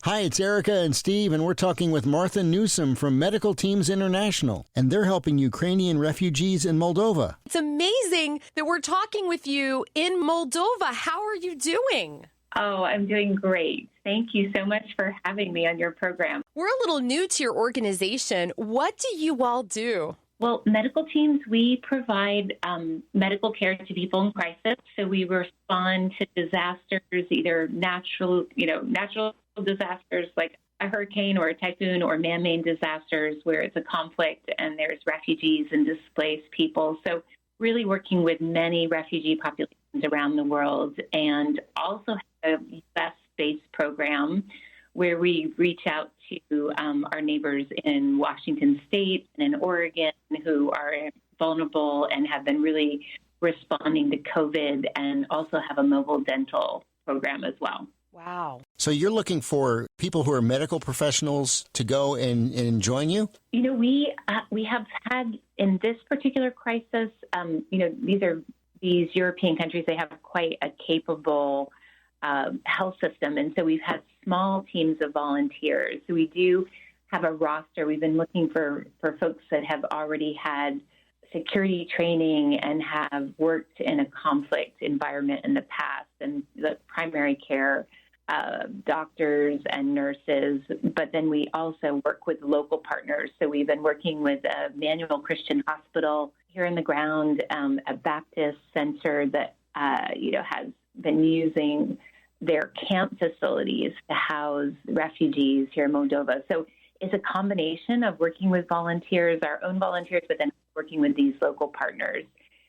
Hi, it's Erica and Steve, and we're talking with Martha Newsom from Medical Teams International, and they're helping Ukrainian refugees in Moldova. It's amazing that we're talking with you in Moldova. How are you doing? Oh, I'm doing great. Thank you so much for having me on your program. We're a little new to your organization. What do you all do? Well, medical teams, we provide medical care to people in crisis. So we respond to disasters, either natural disasters like a hurricane or a typhoon, or man-made disasters where it's a conflict and there's refugees and displaced people. So really working with many refugee populations around the world, and also have a U.S.-based program where we reach out to our neighbors in Washington State and in Oregon who are vulnerable and have been really responding to COVID, and also have a mobile dental program as well. Wow. So you're looking for people who are medical professionals to go and join you? You know, we have had in this particular crisis, these European countries, they have quite a capable health system. And so we've had small teams of volunteers. So we do have a roster. We've been looking for folks that have already had security training and have worked in a conflict environment in the past, and the primary care doctors and nurses. But then we also work with local partners. So we've been working with Emmanuel Christian Hospital here in the ground, a Baptist center that has been using their camp facilities to house refugees here in Moldova. So it's a combination of working with volunteers, our own volunteers, but then working with these local partners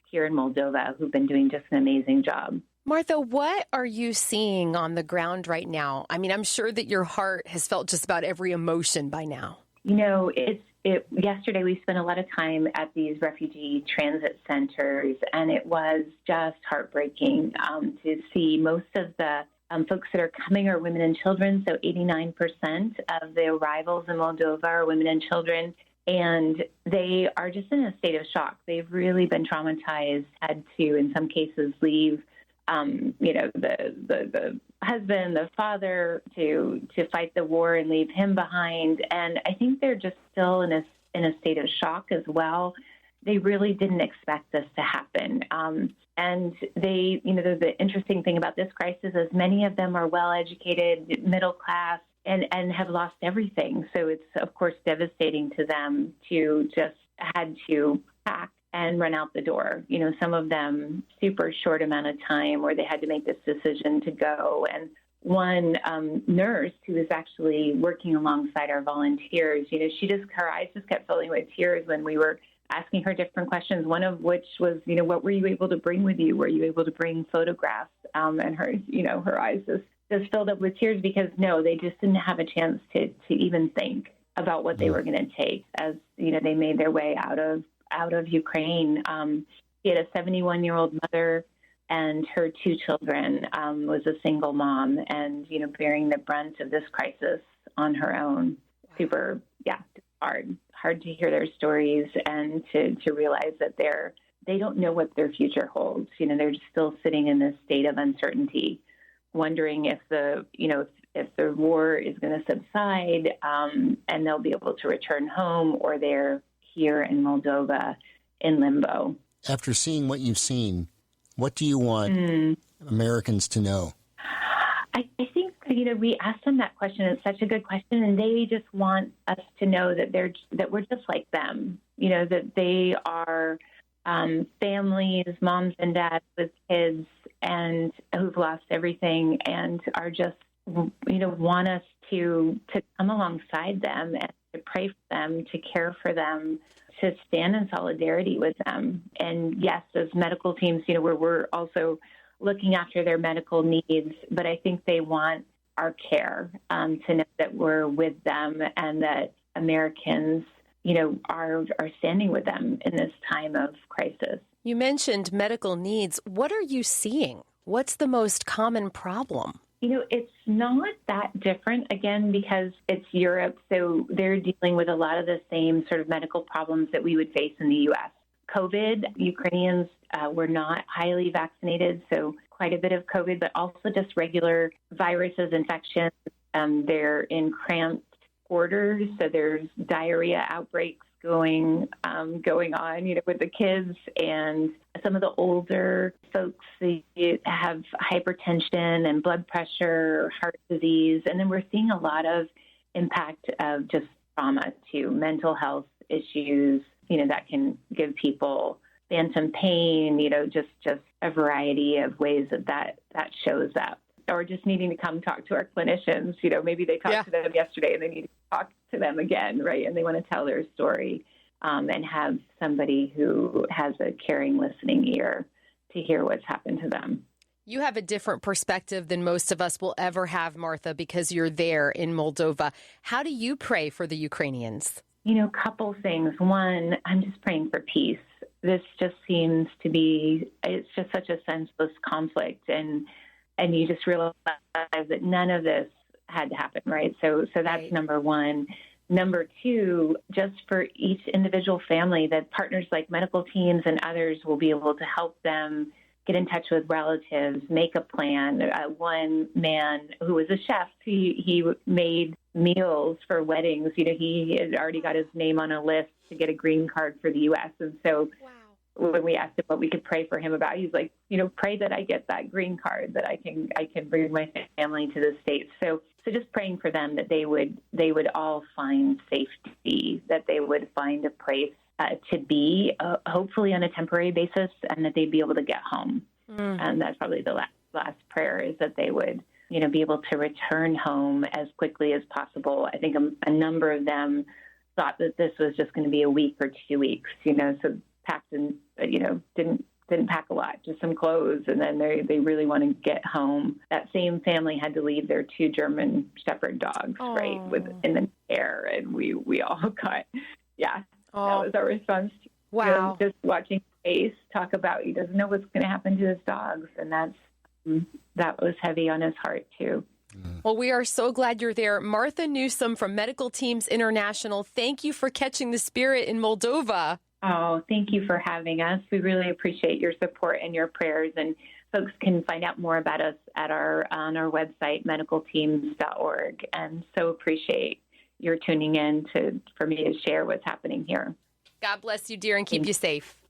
here in Moldova who've been doing just an amazing job. Martha, what are you seeing on the ground right now? I mean, I'm sure that your heart has felt just about every emotion by now. You know, yesterday we spent a lot of time at these refugee transit centers, and it was just heartbreaking to see most of the folks that are coming are women and children. So 89% of the arrivals in Moldova are women and children, and they are just in a state of shock. They've really been traumatized, had to, in some cases, leave the husband, the father, to fight the war and leave him behind. And I think they're just still in a state of shock as well. They really didn't expect this to happen. And they, the interesting thing about this crisis is many of them are well-educated, middle class, and have lost everything. So it's, of course, devastating to them to just had to pack and run out the door. You know, some of them super short amount of time where they had to make this decision to go. And one nurse who was actually working alongside our volunteers, her eyes just kept filling with tears when we were asking her different questions, one of which was, what were you able to bring with you? Were you able to bring photographs? And her eyes just filled up with tears because, no, they just didn't have a chance to even think about what they were going to take as, they made their way out of Ukraine. She had a 71-year-old mother, and her two children, was a single mom, and, bearing the brunt of this crisis on her own. Super, hard to hear their stories and to realize that they don't know what their future holds. They're just still sitting in this state of uncertainty, wondering if the war is going to subside, and they'll be able to return home, or they're here in Moldova in limbo. After seeing what you've seen, what do you want Americans to know? I think, we asked them that question. It's such a good question, and they just want us to know that we're just like them, that they are families, moms and dads with kids, and who've lost everything, and are just, want us to come alongside them and to pray for them, to care for them, to stand in solidarity with them. And yes, as medical teams, we're also looking after their medical needs, but I think they want our care, to know that we're with them and that Americans, are standing with them in this time of crisis. You mentioned medical needs. What are you seeing? What's the most common problem? It's not that different, again, because it's Europe, so they're dealing with a lot of the same sort of medical problems that we would face in the U.S. COVID, Ukrainians were not highly vaccinated, so quite a bit of COVID, but also just regular viruses, infections, They're in cramped quarters, so there's diarrhea outbreaks going on, with the kids, and some of the older folks, they have hypertension and blood pressure, heart disease, and then we're seeing a lot of impact of just trauma to mental health issues, that can give people phantom pain, just a variety of ways that shows up. Or just needing to come talk to our clinicians. Maybe they talked to them yesterday and they need to talk to them again, right? And they want to tell their story and have somebody who has a caring, listening ear to hear what's happened to them. You have a different perspective than most of us will ever have, Martha, because you're there in Moldova. How do you pray for the Ukrainians? A couple things. One, I'm just praying for peace. This just seems to be, it's just such a senseless conflict, and you just realize that none of this had to happen, right? So that's right. Number one. Number two, just for each individual family, that partners like medical teams and others will be able to help them get in touch with relatives, make a plan. One man who was a chef, he made meals for weddings. He had already got his name on a list to get a green card for the U.S. And so when we asked him what we could pray for him about, he's like, pray that I get that green card, that I can bring my family to the States. So just praying for them that they would all find safety, that they would find a place to be, hopefully on a temporary basis, and that they'd be able to get home. And that's probably the last prayer, is that they would, be able to return home as quickly as possible. I think a number of them thought that this was just going to be a week or 2 weeks, so packed and, didn't pack a lot, just some clothes, and then they really want to get home. That same family had to leave their 2 German Shepherd dogs, right, in the air, and we all got, that was our response. Wow. Just watching Ace talk about he doesn't know what's going to happen to his dogs, and that was heavy on his heart too. Well, we are so glad you're there. Martha Newsome from Medical Teams International, thank you for catching the spirit in Moldova. Oh, thank you for having us. We really appreciate your support and your prayers. And folks can find out more about us on our website, medicalteams.org. And so appreciate your tuning in for me to share what's happening here. God bless you, dear, and keep you safe.